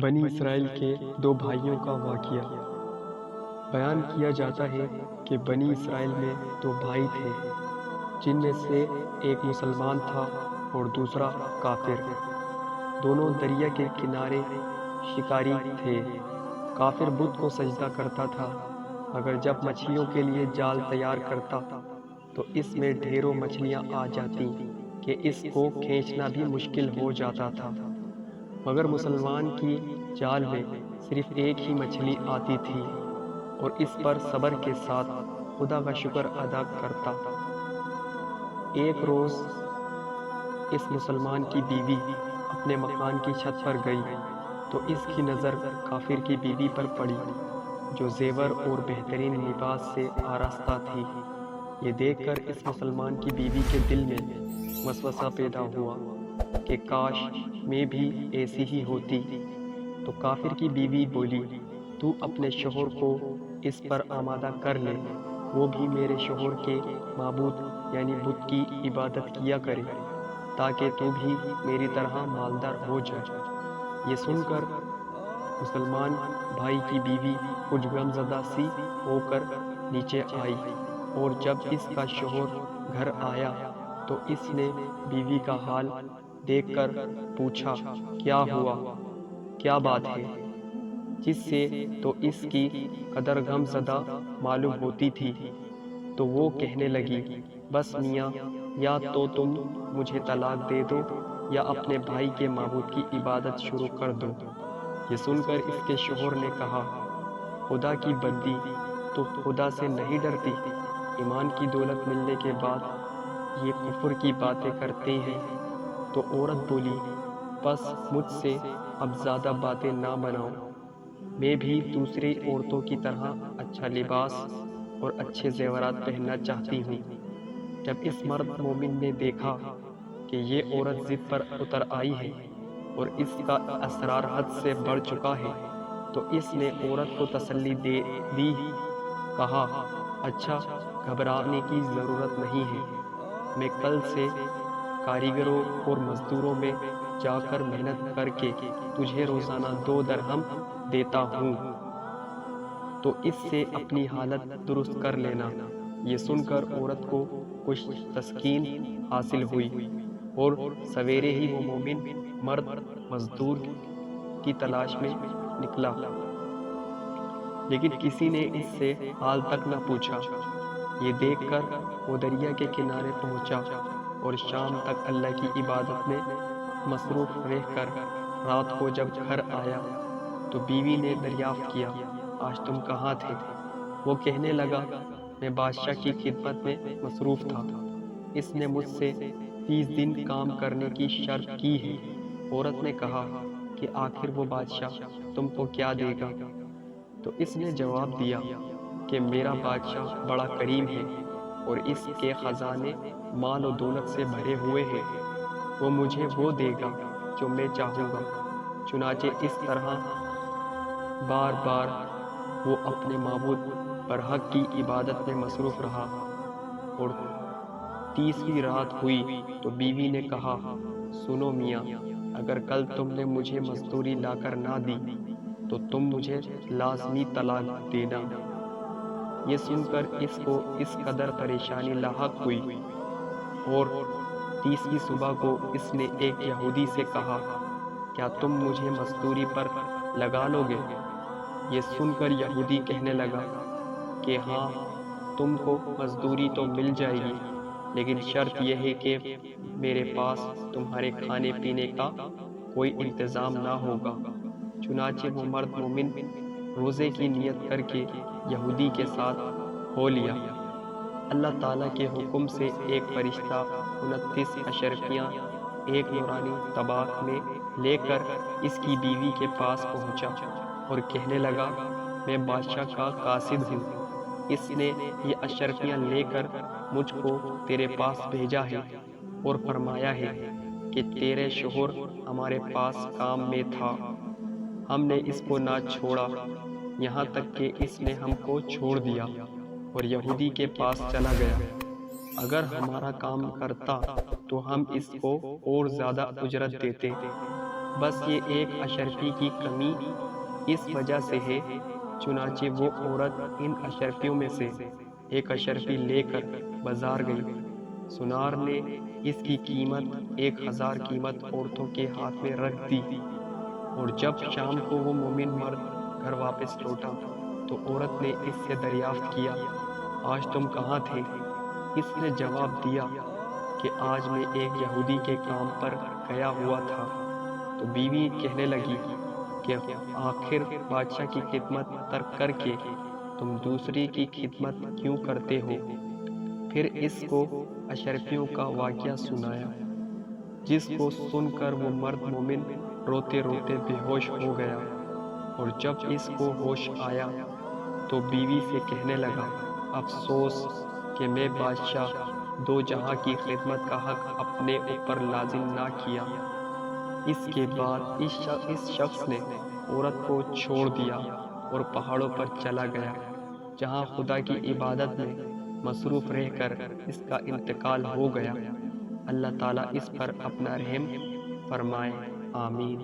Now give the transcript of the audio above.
بنی اسرائیل کے دو بھائیوں کا واقعہ بیان کیا جاتا ہے کہ بنی اسرائیل میں دو بھائی تھے جن میں سے ایک مسلمان تھا اور دوسرا کافر۔ دونوں دریا کے کنارے شکاری تھے۔ کافر بت کو سجدہ کرتا تھا، مگر جب مچھلیوں کے لیے جال تیار کرتا تو اس میں ڈھیروں مچھلیاں آ جاتی کہ اس کو کھینچنا بھی مشکل ہو جاتا تھا۔ مگر مسلمان کی جال میں صرف ایک ہی مچھلی آتی تھی اور اس پر صبر کے ساتھ خدا کا شکر ادا کرتا۔ ایک روز اس مسلمان کی بیوی اپنے مکان کی چھت پر گئی تو اس کی نظر کافر کی بیوی پر پڑی جو زیور اور بہترین لباس سے آراستہ تھی۔ یہ دیکھ کر اس مسلمان کی بیوی کے دل میں وسوسہ پیدا ہوا کہ کاش میں بھی ایسی ہی ہوتی۔ تو کافر کی بیوی بولی، تو اپنے شوہر کو اس پر آمادہ کر لے، وہ بھی میرے شوہر کے معبود یعنی بت کی عبادت کیا کرے تاکہ تو بھی میری طرح مالدار ہو جائے۔ یہ سن کر مسلمان بھائی کی بیوی کچھ غم زدہ سی ہو کر نیچے آئی، اور جب اس کا شوہر گھر آیا تو اس نے بیوی کا حال دیکھ کر پوچھا، کیا ہوا، کیا بات ہے؟ جس سے تو اس کی قدر غم زدہ معلوم ہوتی تھی۔ تو وہ کہنے لگی، بس میاں، یا تو تم مجھے طلاق دے دو یا اپنے بھائی کے معبود کی عبادت شروع کر دو۔ یہ سن کر اس کے شوہر نے کہا، خدا کی بندی، تو خدا سے نہیں ڈرتی؟ ایمان کی دولت ملنے کے بعد یہ کفر کی باتیں کرتے ہیں۔ تو عورت بولی، بس مجھ سے اب زیادہ باتیں نہ بناؤ، میں بھی دوسری عورتوں کی طرح اچھا لباس اور اچھے زیورات پہننا چاہتی ہوں۔ جب اس مرد مومن نے دیکھا کہ یہ عورت ضد پر اتر آئی ہے اور اس کا اصرار حد سے بڑھ چکا ہے تو اس نے عورت کو تسلی دے دی، کہا، اچھا، گھبرانے کی ضرورت نہیں ہے، میں کل سے کاریگروں اور مزدوروں میں جا کر محنت کر کے تجھے روزانہ 2 درہم دیتا ہوں، تو اس سے اپنی حالت درست کر لینا۔ یہ سن کر عورت کو کچھ تسکین حاصل ہوئی اور سویرے ہی وہ مومن مرد مزدور کی تلاش میں نکلا، لیکن کسی نے اس سے حال تک نہ پوچھا۔ یہ دیکھ کر وہ دریا کے کنارے پہنچا اور شام تک اللہ کی عبادت میں مصروف رہ کر رات کو جب گھر آیا تو بیوی نے دریافت کیا، آج تم کہاں تھے؟ وہ کہنے لگا، میں بادشاہ کی خدمت میں مصروف تھا، اس نے مجھ سے 30 دن کام کرنے کی شرط کی ہے۔ عورت نے کہا کہ آخر وہ بادشاہ تم کو کیا دے گا؟ تو اس نے جواب دیا کہ میرا بادشاہ بڑا کریم ہے اور اس کے خزانے مال و دولت سے بھرے ہوئے ہیں، وہ مجھے وہ دے گا جو میں چاہوں گا۔ چنانچہ اس طرح بار بار وہ اپنے معبود برحق کی عبادت میں مصروف رہا، اور 30ویں رات ہوئی تو بیوی نے کہا، سنو میاں، اگر کل تم نے مجھے مزدوری لا کر نہ دی تو تم مجھے لازمی طلاق دینا۔ یہ سن کر اس کو اس قدر پریشانی لاحق ہوئی، اور 30ویں صبح کو اس نے ایک یہودی سے کہا، کیا تم مجھے مزدوری پر لگا لو گے؟ یہ سن کر یہودی کہنے لگا کہ ہاں، تم کو مزدوری تو مل جائے گی، لیکن شرط یہ ہے کہ میرے پاس تمہارے کھانے پینے کا کوئی انتظام نہ ہوگا۔ چنانچہ وہ مرد مومن روزے کی نیت کر کے یہودی کے ساتھ ہو لیا۔ اللہ تعالیٰ کے حکم سے ایک فرشتہ 29 اشرفیاں ایک نورانی طباق میں لے کر اس کی بیوی کے پاس پہنچا اور کہنے لگا، میں بادشاہ کا قاصد ہوں، اس نے یہ اشرفیاں لے کر مجھ کو تیرے پاس بھیجا ہے اور فرمایا ہے کہ تیرے شوہر ہمارے پاس کام میں تھا، ہم نے اس کو نہ چھوڑا یہاں تک کہ اس نے ہم کو چھوڑ دیا اور یہودی کے پاس چلا گیا۔ اگر ہمارا کام کرتا تو ہم اس کو اور زیادہ اجرت دیتے، بس یہ ایک اشرفی کی کمی اس وجہ سے ہے۔ چنانچہ وہ عورت ان اشرفیوں میں سے ایک اشرفی لے کر بازار گئی۔ سنار نے اس کی قیمت 1000 قیمت عورتوں کے ہاتھ میں رکھ دی، اور جب شام کو وہ مومن مرد گھر واپس لوٹا تو عورت نے اس سے دریافت کیا، آج تم کہاں تھے؟ اس نے جواب دیا کہ آج میں ایک یہودی کے کام پر گیا ہوا تھا۔ تو بیوی کہنے لگی کہ آخر بادشاہ کی خدمت ترک کر کے تم دوسری کی خدمت کیوں کرتے ہو؟ پھر اس کو اشرفیوں کا واقعہ سنایا، جس کو سن کر وہ مرد مومن روتے روتے بے ہوش ہو گیا، اور جب اس کو ہوش آیا تو بیوی سے کہنے لگا، افسوس کہ میں بادشاہ دو جہاں کی خدمت کا حق اپنے اوپر لازم نہ کیا۔ اس کے بعد اس شخص نے عورت کو چھوڑ دیا اور پہاڑوں پر چلا گیا، جہاں خدا کی عبادت میں مصروف رہ کر اس کا انتقال ہو گیا۔ اللہ تعالیٰ اس پر اپنا رحم فرمائے، آمین۔